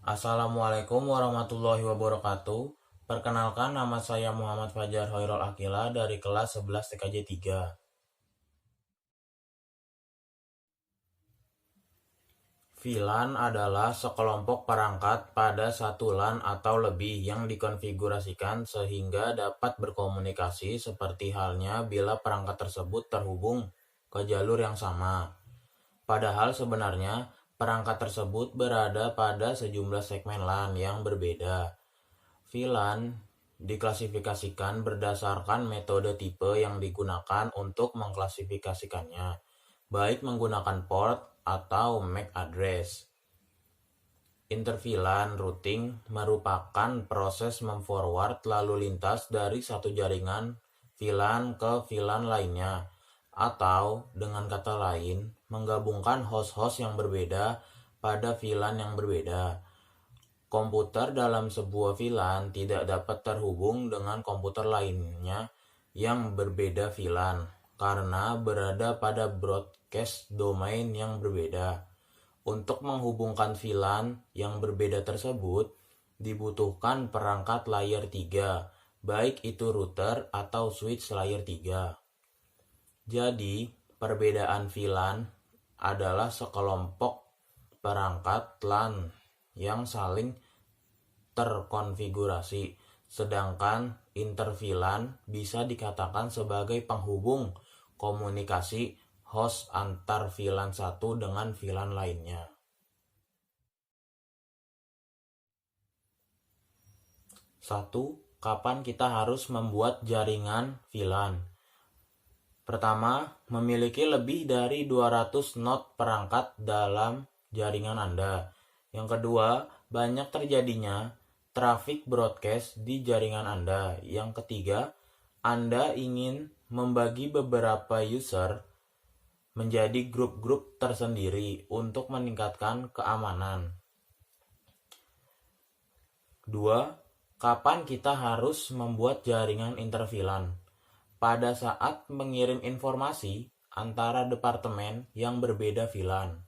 Assalamualaikum warahmatullahi wabarakatuh. Perkenalkan, nama saya Muhammad Fajar Hoirul Akila dari kelas 11 TKJ 3. VLAN adalah sekelompok perangkat pada satu LAN atau lebih yang dikonfigurasikan sehingga dapat berkomunikasi seperti halnya bila perangkat tersebut terhubung ke jalur yang sama. Padahal sebenarnya perangkat tersebut berada pada sejumlah segmen LAN yang berbeda. VLAN diklasifikasikan berdasarkan metode tipe yang digunakan untuk mengklasifikasikannya, baik menggunakan port atau MAC address. Inter-VLAN routing merupakan proses memforward lalu lintas dari satu jaringan VLAN ke VLAN lainnya, atau dengan kata lain, menggabungkan host-host yang berbeda pada VLAN yang berbeda. Komputer dalam sebuah VLAN tidak dapat terhubung dengan komputer lainnya yang berbeda VLAN karena berada pada broadcast domain yang berbeda. Untuk menghubungkan VLAN yang berbeda tersebut, dibutuhkan perangkat layer 3, baik itu router atau switch layer 3. Jadi, perbedaan VLAN adalah sekelompok perangkat LAN yang saling terkonfigurasi, sedangkan inter-VLAN bisa dikatakan sebagai penghubung komunikasi host antar VLAN satu dengan VLAN lainnya. Satu, kapan kita harus membuat jaringan VLAN? Pertama, memiliki lebih dari 200 node perangkat dalam jaringan Anda. Yang kedua, banyak terjadinya traffic broadcast di jaringan Anda. Yang ketiga, Anda ingin membagi beberapa user menjadi grup-grup tersendiri untuk meningkatkan keamanan. 2. Kapan kita harus membuat jaringan inter-VLAN? Pada saat mengirim informasi antara departemen yang berbeda VLAN.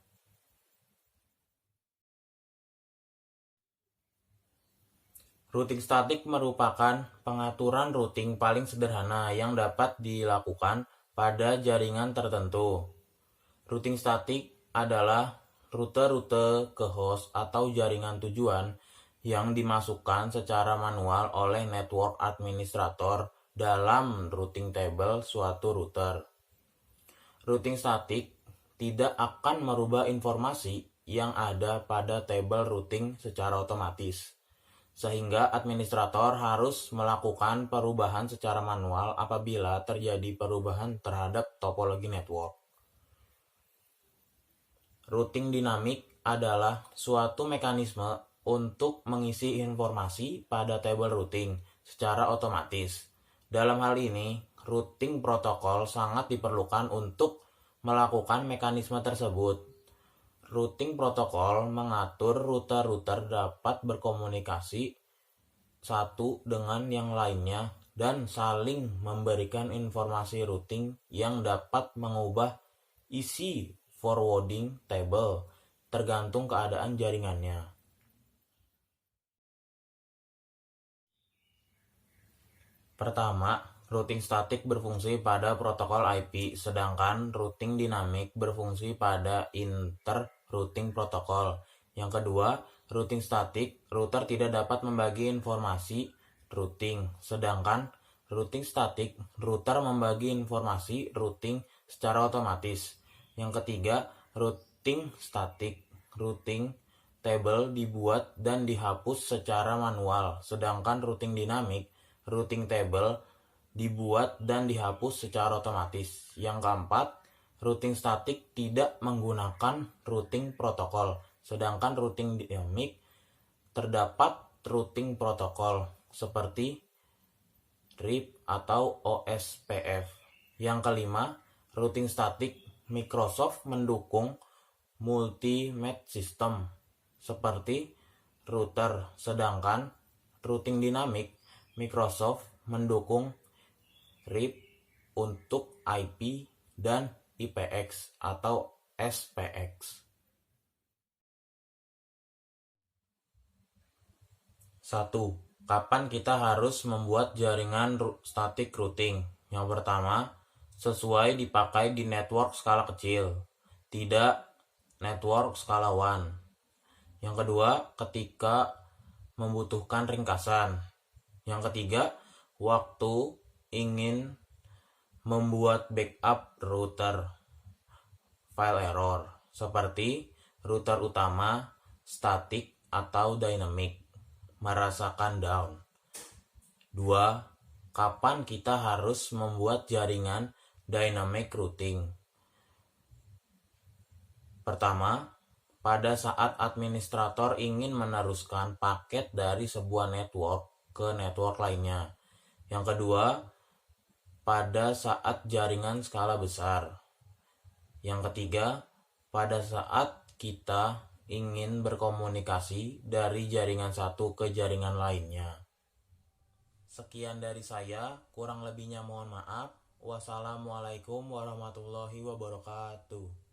Routing statik merupakan pengaturan routing paling sederhana yang dapat dilakukan pada jaringan tertentu. Routing statik adalah rute-rute ke host atau jaringan tujuan yang dimasukkan secara manual oleh network administrator dalam routing table suatu router. Routing statik tidak akan merubah informasi yang ada pada tabel routing secara otomatis, sehingga administrator harus melakukan perubahan secara manual apabila terjadi perubahan terhadap topologi network. Routing dinamik adalah suatu mekanisme untuk mengisi informasi pada tabel routing secara otomatis. Dalam hal ini, routing protokol sangat diperlukan untuk melakukan mekanisme tersebut. Routing protokol mengatur router-router dapat berkomunikasi satu dengan yang lainnya dan saling memberikan informasi routing yang dapat mengubah isi forwarding table tergantung keadaan jaringannya. Pertama, routing statik berfungsi pada protokol IP, sedangkan routing dinamik berfungsi pada inter-routing protokol. Yang kedua, routing statik, router tidak dapat membagi informasi routing, sedangkan routing statik, router membagi informasi routing secara otomatis. Yang ketiga, routing statik, routing table dibuat dan dihapus secara manual, sedangkan routing dinamik, routing table dibuat dan dihapus secara otomatis. Yang keempat, routing statik tidak menggunakan routing protokol, sedangkan routing dinamik terdapat routing protokol seperti RIP atau OSPF. Yang kelima, routing statik Microsoft mendukung multi-map system seperti router, sedangkan routing dinamik Microsoft mendukung RIP untuk IP dan IPX atau SPX. 1. Kapan kita harus membuat jaringan static routing? Yang pertama, sesuai dipakai di network skala kecil, tidak network skala WAN. Yang kedua, ketika membutuhkan ringkasan. Yang ketiga, waktu ingin membuat backup router file error, seperti router utama, static atau dynamic, merasakan down. 2. Kapan kita harus membuat jaringan dynamic routing? Pertama, pada saat administrator ingin meneruskan paket dari sebuah network ke network lainnya. Yang kedua, pada saat jaringan skala besar. Yang ketiga, pada saat kita ingin berkomunikasi dari jaringan satu ke jaringan lainnya. Sekian dari saya, kurang lebihnya mohon maaf. Wassalamualaikum warahmatullahi wabarakatuh.